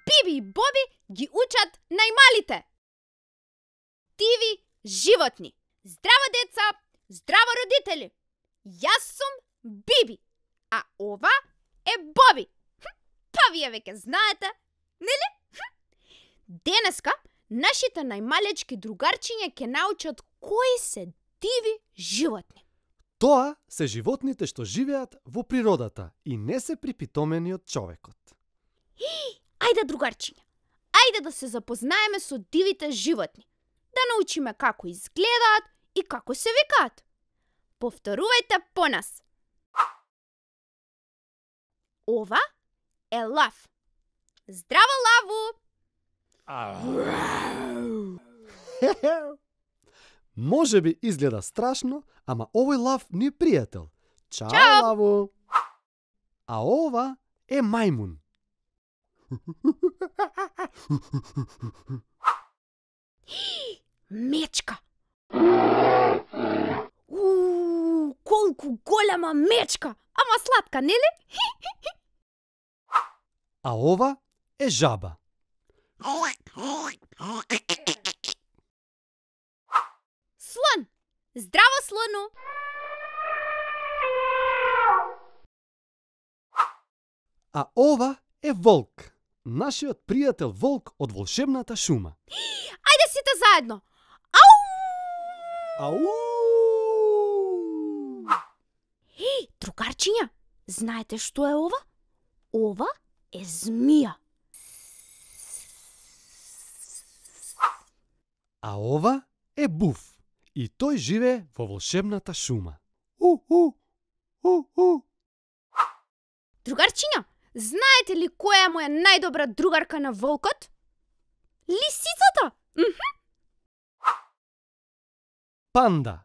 Биби и Боби ги учат најмалите. Диви животни. Здраво деца, здраво родители. Јас сум Биби, а ова е Боби. Па вие веќе знаете, нели? Денеска нашите најмалечки другарчиња ќе научат кои се диви животни. Тоа се животните што живеат во природата и не се припитомени од човекот. Ајде, другарчиња, ајде да се запознаеме со дивите животни. Да научиме како изгледаат и како се викаат. Повторувајте по нас. Ова е лав. Здраво, лаву! Може би изгледа страшно, ама овој лав ни е пријател. Чао, Чао! лаву! А ова е мајмун. Мечка! Колку голема мечка! Ама сладка, нели? А ова е жаба. Слон! Здраво, слону! А ова е волк. Нашиот пријател волк од волшебната шума. Ајде сите заедно! Ау! Ау! Другарчиња, знаете што е ова? Ова е змија. А ова е буф. И тој живее во волшебната шума. Другарчиња, знаете ли која му е најдобра другарка на волкот? Лисицата! Панда.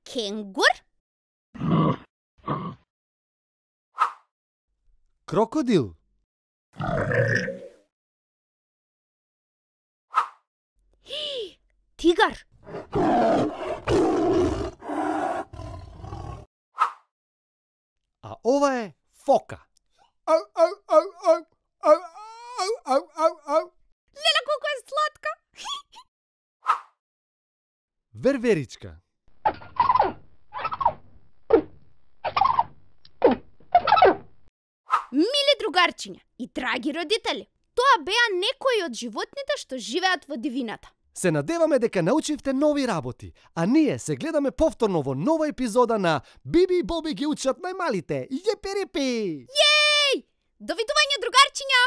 Кенгур? Крокодил. Тигар? А ова е фока. Леле, колку е сладка! Верверичка. Мили другарчиња и драги родители, тоа беа некои од животните што живеат во дивината. Се надеваме дека научивте нови работи, а ние се гледаме повторно во нова епизода на Биби и Боби ги учат најмалите. Јепи-рипи! Јеј! Довидување, другарчиња!